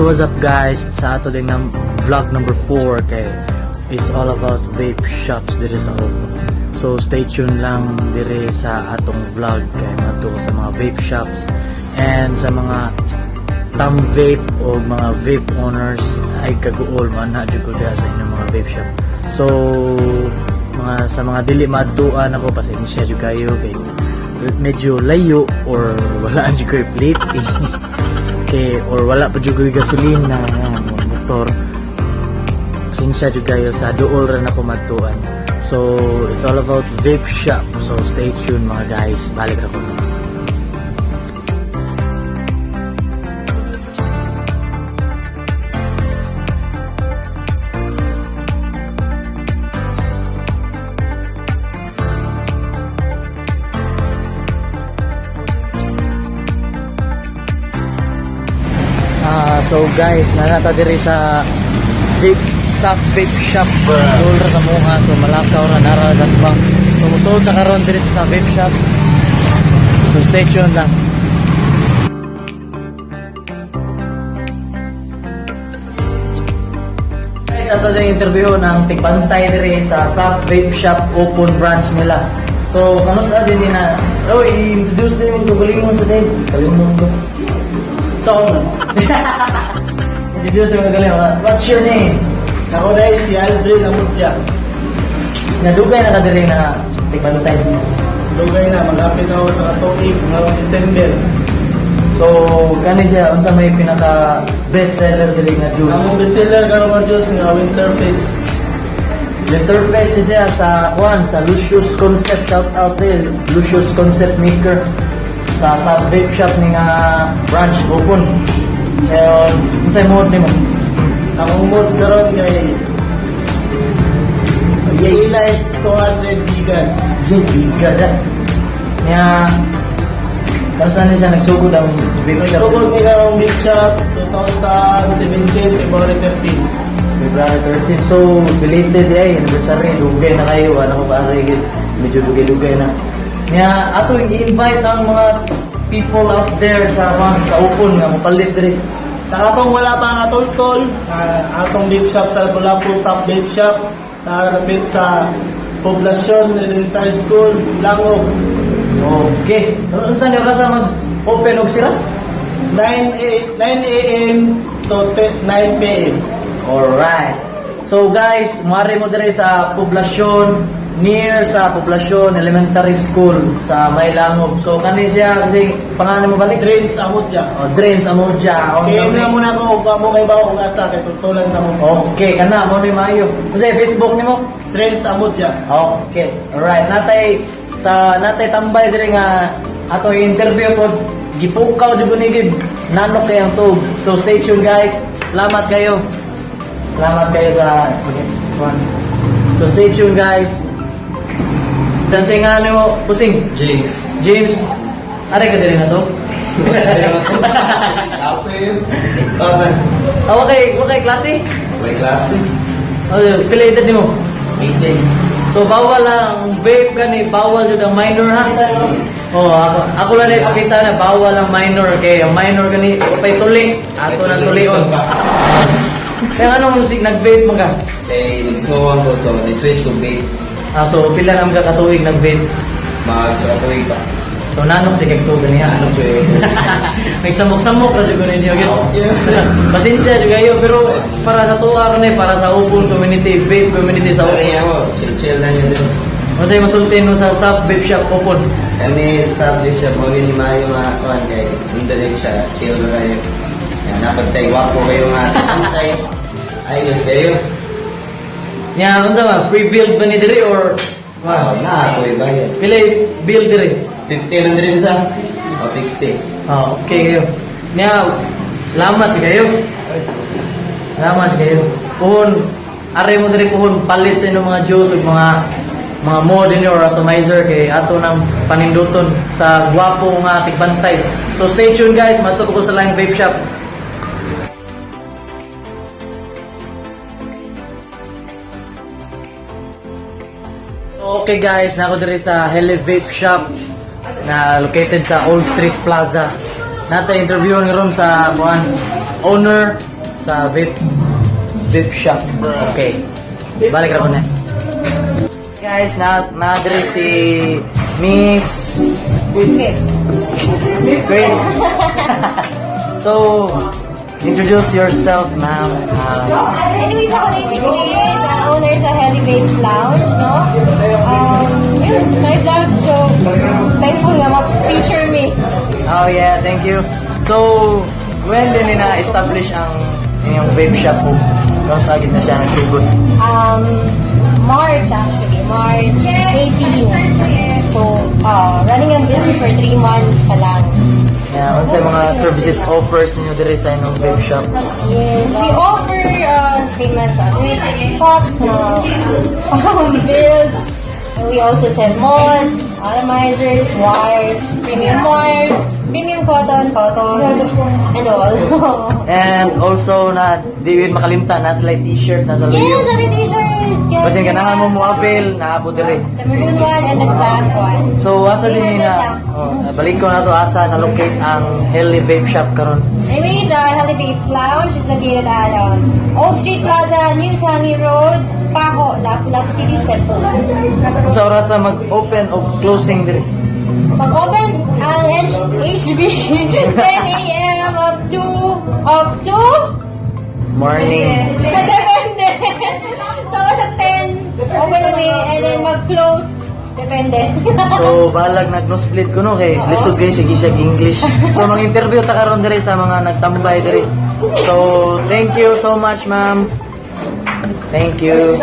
what's up guys? Sa ato din ng vlog number 4 kay is all about vape shops dire sa Opo. So stay tuned lang dire sa atong vlog kay madto sa mga vape shops and sa mga tam vape o mga vape owners ay kaguol man na jud ko diha sa inyong mga vape shop. So sa mga dili maadtuan ako pasensya jud kayo kay medyo layo or wala jud koy plate okay, or wala pa jud koy gasolina ng motor. Pasensya jud kayo sa duol ra na ko madtuan. So it's all about vape shop. So stay tuned mga guys. Balik ra ko na. So guys, nanata diri sa vape shop. Dol ra sa mga so malakaw ra naragat pa. So musod na karon diri sa vape shop. So stay tuned lang. Guys, ato yung interview ng Tigbantay diri sa vape shop open branch nila. So kamusta din na i-introduce din ko galingon sa din. Kalimon ko. So, introduce mo galing. What's your name? Ako dahil si Aldrin Amudja. Nadugay na ka diri na Tigbantay. Dugay na, mag-apit ako sa katuig ngayong December. So, kani siya, unsa may pinaka best seller diri nga juice? Ang bestseller karon nga juice nga Winterfest. Winterfest siya sa sa Lucius Concept. Shout out there, Lucius Concept Maker. Sa vape shop ni nga branch open. Ngayon, unsay mod nimo? Ang mod karon kay Yaylight 200 giga. Giga da. Nya kamusta na siya nagsugod ang vape shop? Sugod nila ang vape shop 2017 February 13. February 13. So, belated ay anniversary. Dugay na kayo. Ano ko ba? Medyo dugay-dugay na. Nga ato i-invite ang mga people out there sa open nga mapalit diri. Sa atong wala pa ang atol-tol, atong vape shop sa Lapu-Lapu sa vape shop narapit sa Poblasyon Elementary School, Langog. Okay. Unsa ni oras mag-open og sila? 9 a.m. to 9 p.m. Alright. So guys, mari mo diri sa Poblasyon, near sa Poblasyon Elementary School sa Maylangog. So kani siya kasi pangalan mo balik? Drains Amudja. Drains Amudja. Okay, na muna ko mo kay bawo nga sa kay tutulan sa mo. Okay, kana mo ni maayo. Kasi Facebook nimo? Drains Amudja. Okay. Alright. Natay tambay diri nga ato interview pod gipukaw jud ni gid nanok kay ang tug. So stay tuned guys. Salamat kayo. Salamat kayo sa So stay tuned guys. Dan sa nga mo pusing James. James. Are ka diri na to? Apel. Ikaw Okay, klase? may klase. Pila edad nimo? 18. So bawal ang vape gani, bawal jud ang minor ha. Ako lang ipakita na bawal ang minor kay ang minor gani pay tuli. Ato na tulion. Kaya ano musik nag-vape mo ka? Eh, nagsuwang ko so ni-switch to vape. So pila na mga katuig nag-vape. Mag-sarap ko pa. So nanong si kagto gani ha. Ano ko eh? Nagsamok-samok ra jud gani diyo. Pasensya jud kayo pero para sa tuwa ni para sa open community, vape community sa Sorry open. ako, chill na yun din. Masay masultin mo sa vape shop open. Kani sa vape shop mo ni Mayo mga kuhan kay hindi siya, chill na kayo. Yan, napagtay, wapo kayo nga. Antay. Ayos kayo. Nya unsa ba free build ba ni diri or Wow, na ako ibayad. pila build diri? 50 lang rin sa o 60. Okay kayo. Nya salamat sa kayo. Salamat sa kayo. Puhon are mo diri puhon palit sa inyong mga juice ug mga mod in or atomizer kay ato nang paninduton sa gwapo nga Tigbantay. So stay tuned guys, madto ko sa Lang Vape Shop. Okay guys, nako diri sa Hele Vape Shop na located sa Old Street Plaza. Nata interview ng room sa owner sa vape shop. Okay. Balik ra ko na. Guys, na-adre si Miss Grace. So, introduce yourself, ma'am. Anyways, ako na si Grace, owner sa Heli Babes Lounge, no? Yun, my vlog, so thankful nga ma-feature me. Oh yeah, thank you. So, when din na-establish ang inyong vape shop po? Kung sa na siya nagsugod? March actually, March 18. So, running ang business for 3 months pa lang. Yeah, ano sa mga services offers niyo dire sa inyong vape shop? Yes, we offer famous shops na build. We also sell mods, atomizers, wires, premium cotton, and all. And also na di yun makalimtan na sila t-shirt na sa Yes, Leo. ang t-shirt. Yes, Kasi ganahan mo mo avail na po dire. the maroon one and the black one. So asa din na balik ko na to asa na locate ang Heli Vape Shop karon. Anyways, Heli Babes Lounge is located at Old Street Plaza, New Sangli Road, Paco, Lapu-Lapu City, Cebu. Sa oras na mag-open o closing dire. Pag-open ang HB 10 a.m. up to Morning. Depende. So, sa 10, open kami, and then mag-close. Depende. So balag nag-no-split ko no kay lisod kay sige siya English. So mag-interview ta karon dire sa mga nagtambay dire. So thank you so much, ma'am. Thank you.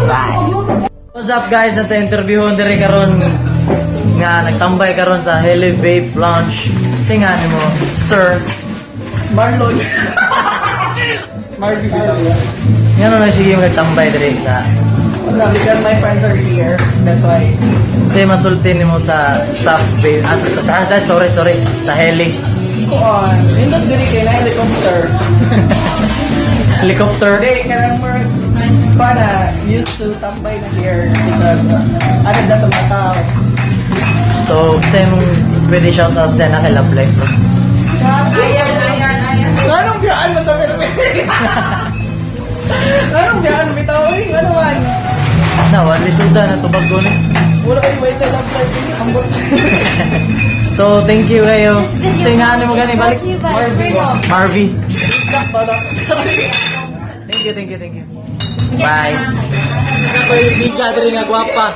Bye. What's up guys? Nata-interviewon dire karon nga nagtambay karon sa Heli Vape Lounge. Tingan mo, sir. Marlon. Marlon. Yan na sige magtambay dire sa Because my friends are here. That's why. Kasi masultin mo sa vape. Sorry. Sa Heli. Nindot diri kay na helicopter. Helicopter. Hindi, kanang more para used to tambay na here because ano na sa mga tao. So, kasi mong pwede shoutout din na kay Love Life. Ayan. Anong biyaan mo sa Pilipinas? Anong biyaan? Bitaw, ano man? Nawan, lisuda na tubag ko ni. Wala kayo may sa love life ini ambot. So, thank you kayo. So, nga mo gani balik. Marvy. Thank you. Bye. Ako yung bigla diri nga gwapa.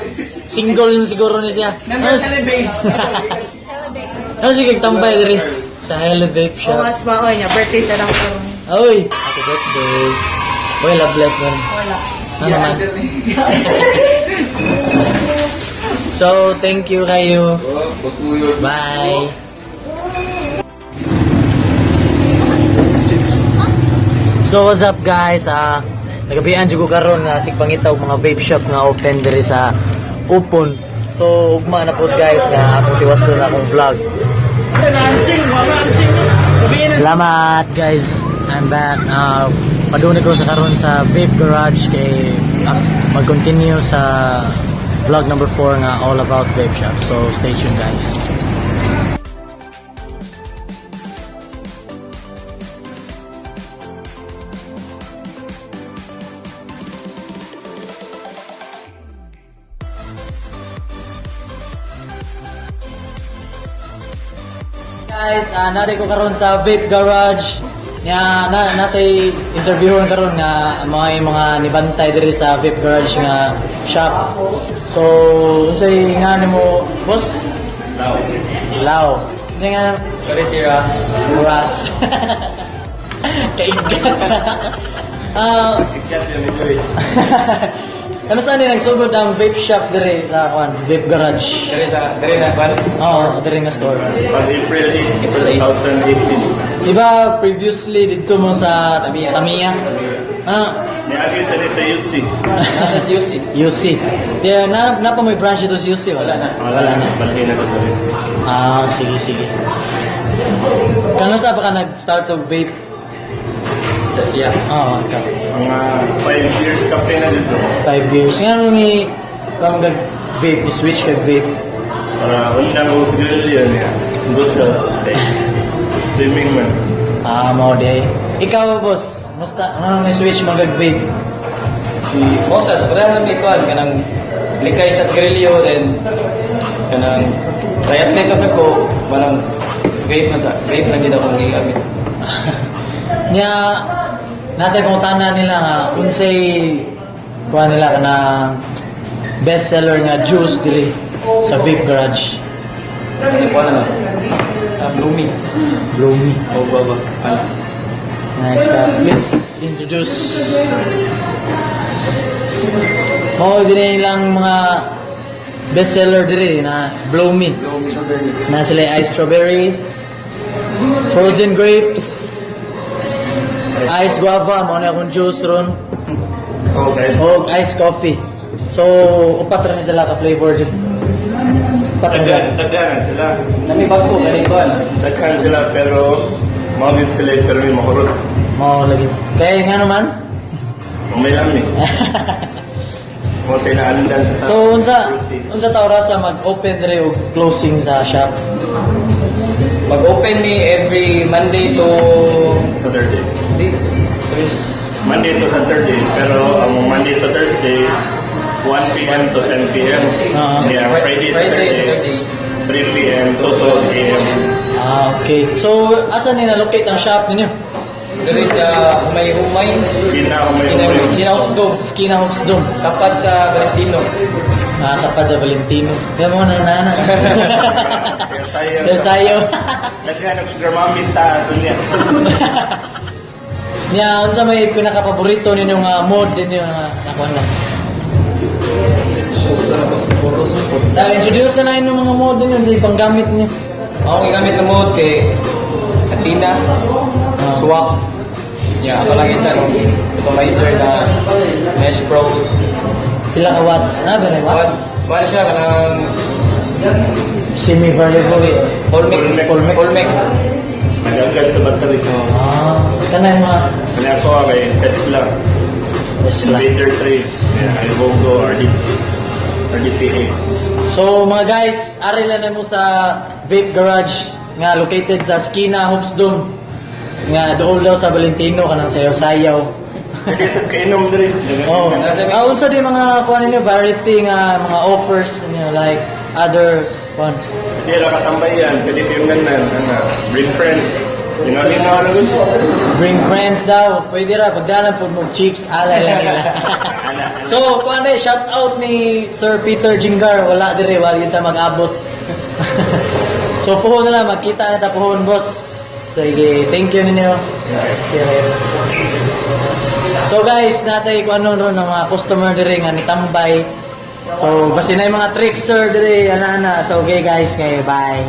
Single yung siguro ni siya. Number 7 babes. Ano sige tambay diri sa Heli Vape Shop. Mas maoy niya, birthday sa lang ko. Oy, happy birthday. Oy, love bless man. Wala. Ano man? So, thank you kayo. Bye. So, what's up guys? Nagabihan dyan ko karon nga sigpangitaw mga vape shop nga open diri sa Upon. So, ugma na po guys nga akong tiwaso na akong vlog. Salamat guys. I'm back. Padunay ko sa karon sa Vape Garage kay mag-continue sa vlog number 4 nga all about vape shop. So, stay tuned guys. Guys, nari ko karon sa Vape Garage. Nga natay interviewon karon nga mga nibantay diri sa Vape Garage nga shop. So, say nga nimo, boss? Lao. Say nga sorry si Ras. Kaigat. Ano saan ni nagsugod ang vape shop diri sa Vape Garage? Dari na kwan? Oo, diri nga store. Pag April 8, 2018. Diba previously dito mo sa Tamiya? May agi sa sa UC. Nasa si UC. UC. Yeah, na pa may branch ito si UC, wala na. Wala na. Balik na sa rin. Sige. Kano sa pa ka nag-start of vape? Sa siya. Oo, ikaw. Mga 5 years kape na dito. 5 years. Nga nung kang vape, switch kag vape. Para una ko siguro yan. Good health. Swimming man. Mau deh. Ikaw, boss. Musta? Ano may switch mag-vape? Si Mosad, parang nang ikuan kanang likay sa sigarilyo then kanang triathlete sa ko manang vape na gid akong gigamit. Nya natin pangutana nila nga unsay kuha nila ka ng bestseller nga juice dili sa Vape Garage. Ano ko na blooming. Bloomy. O baba. Ano? Nice ka. Please introduce. Din lang mga bestseller diri na Bloomy. Na sila ice strawberry, frozen grapes, ice guava, mo na akong juice ron. Oh, guys. O ice coffee. So, upat rin sila ka-flavor dito. Upat rin sila. Daghan sila. Nami bago kani kuan. Daghan sila pero mawagin sila pero may makurot. Mao lagi. Kaya nga naman. May lang eh. Kung sa inaalindan sa So, unsa ta oras sa mag-open diri o closing sa shop? Mag-open ni every Monday to Saturday. Monday Monday to Saturday, pero ang Monday to Thursday, 1 p.m. to 10 p.m. Yeah, Friday, Saturday, 3 p.m. to 12 a.m. Okay. So, asa ni na-locate ang shop ninyo? Diri sa humay-humay Skina Hoops Dome. tapat sa Valentino. Tapat sa Valentino. Kaya mo na nana. Kaya Kaya sayo. naghanap si Gramami sa Sunya. Nya, unsa may pinaka-paborito ninyo nga mode ninyo nga nakuha na? Introduce na yung mga mode ninyo sa ipanggamit niyo. Ako gigamit na mode kay Athena, Swap. Yeah, ako lang isa ng atomizer na Mesh Pro. Pila ka watts? Ba na watts? Wala siya kanang Semi-variable. Polmec. Nagagad sa battery. Kanay mga Kanya ako kay Tesla. Tesla. Invader 3. Yeah, Ivogo RDPA. So mga guys, ari lang na mo sa Vape Garage nga located sa Skina Hoops Dome. Nga dool daw sa Valentino kanang sayaw-sayaw. Kaya sa kainom din. Oh, unsa di mga kuan ninyo variety nga mga offers niyo like other kuan. Hindi lang katambayan. Pwede yung ganan. Bring friends. Ano gusto? Bring friends daw. Pwede ra pagdalan pud mo chicks alay lang nila. So, kuan day shout out ni Sir Peter Jingar wala dire wala yun ta mag-abot. So, puhon na lang magkita na ta puhon boss. Sige, thank you ninyo. So guys, natay kung ano ron ng mga customer dire nga nitambay. So, basta na yung mga trickster dire, ana. So, okay guys, kay bye.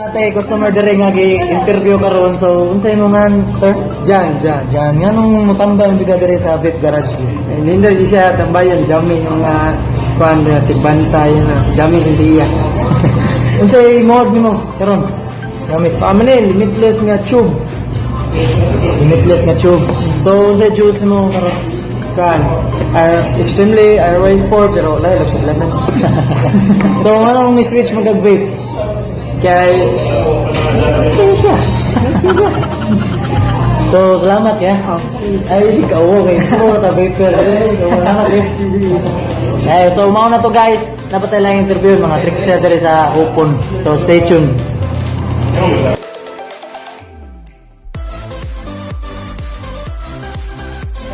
Natay customer dire nga gi-interview karon. So, unsay mo man, sir? Jan. Nganong mutambay mo dire sa Vape Garage? Linda di siya tambayan dami yung kuan na tigbantay na dami hindi iya. Unsay mode nimo karon? Gamit pa man limitless nga tube. Limitless nga tube. So, unsay juice mo karon? Kan extremely RY4 pero wala lang sa laman. So, anong switch mo kag-vape? Kaya siya. So, salamat ya. Ay, si Kauwo kay Kauwo ta vapor. Salamat ya. Ay, so mao na to guys. Dapat tayo lang interview mga trickster dere sa Open. So, stay tuned.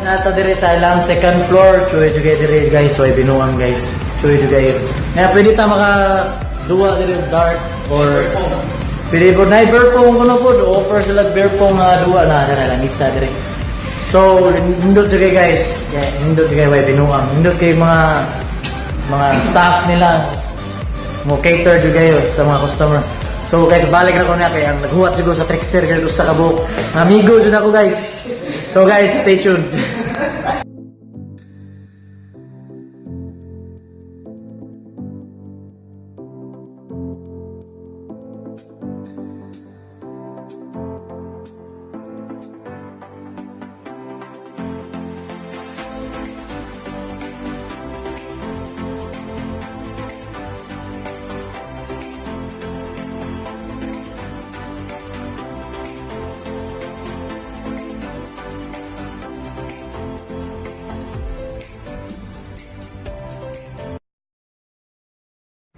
Nata dire sa ilang second floor. Chuy jugay dire guys. So, binuang guys. Chuy jugay. Nga pwede ta maka duwa dire dark or pwede po na beer pong kuno po offer sila beer pong duwa na lang isa dire. So nindot jud guys, nindot jud kay binuang, nindot kay mga staff nila mo cater jud kayo sa mga customer. So guys, balik na ko na kay ang naghuwat jud ko sa trickster kay usa ka buok. Amigo jud ako guys. So guys, stay tuned.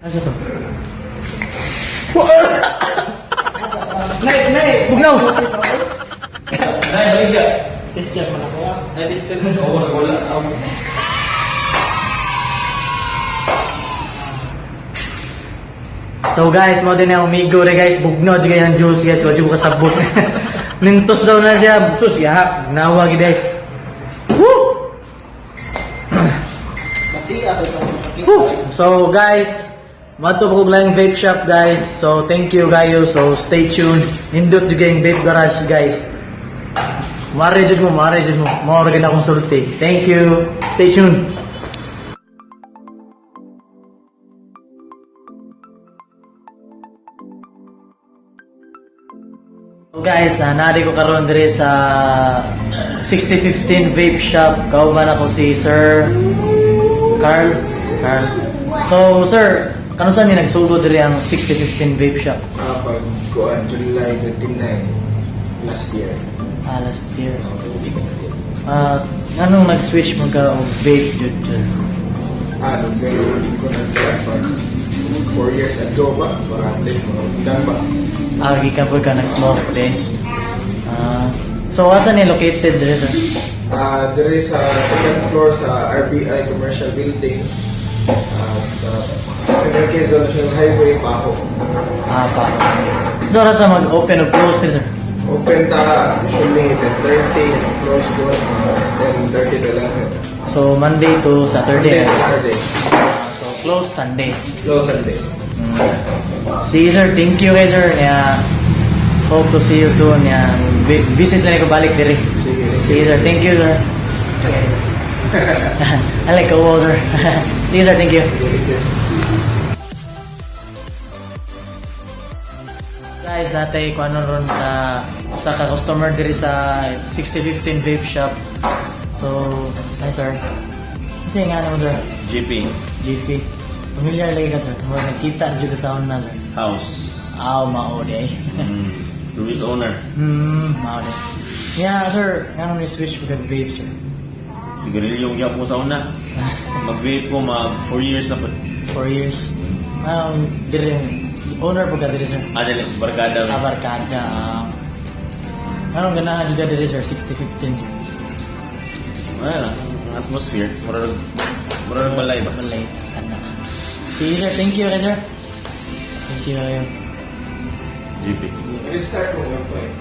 Asa to? Bugnaw! Nay, balik ka. Test gas man ako. Nay, disturb mo. Wala. So guys, mo din ang umigo re guys, bugnaw juga yung juice guys, wala ko kasabot. Nintos daw na siya, sus ya, nawa gid. Woo! Woo! So guys, mato po lang vape shop guys. So thank you kayo. So stay tuned. Nindot juga yung vape garage guys. Mare jud mo. Mao ra gyud akong sulti. Thank you. Stay tuned. Guys, nari ko karon dire sa 6015 Vape Shop. Kauban ako si Sir Carl. So, sir, kano saan ni nagsubo dire ang 6015 Vape Shop? Pag kuan July 29 last year. Last year. Anong nag-switch mo ka og vape jud dyan? Gano'n ko na pag 4 years ago ba? Para at least mga ba? Ka po ka nag-smoke din. So, asan ni located dire sir? There is sa second floor sa RBI Commercial Building. Sa Quezon National Highway pa ako. Pa. So, sa mag-open o close dire sir? Open ta usually 10:30, close ko 10:30 to 11. So, Monday to Saturday. Saturday. So, close Sunday. Close Sunday. Sige sir, thank you kay sir. Hope to see you soon. Visit lang ko balik dire. Sige sir, thank you sir. I like go sir. Sige sir, thank you. Guys, natay ko ano ron sa ka-customer dire sa 6015 Vape Shop. So, hi sir. Kasi nga naman sir. GP. GP. Familiar lagi ka sir. Kung nakita juga sa una sir. House. Mao day. Previous owner. Mao day. Yeah, sir. Nga nung ni-switch ko kag vape sir. Sigarilyo yung gyap mo sa una. Mag-vape ko, 4 years na po. 4 years. Dire owner po ka dire sir. Dali, barkada. Barkada. Anong ganahan juga dire sir? 6015 sir. Well, ang atmosphere. Murag balay ba? Balay. Sige sir, thank you sir. Thank you kayo. GP. Restart mo lang po eh.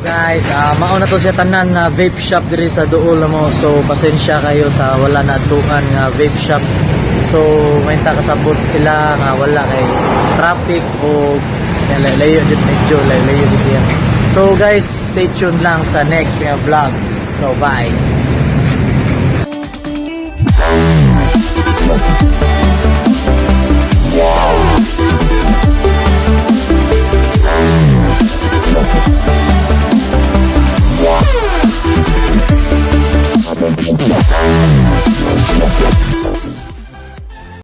Guys, mauna to siya tanan na vape shop diri sa duol mo. So pasensya kayo sa wala na tuan nga vape shop. So may kasabot sila nga wala kay traffic o layo jud medyo layo jud siya. So guys, stay tuned lang sa next vlog. So bye. Wow.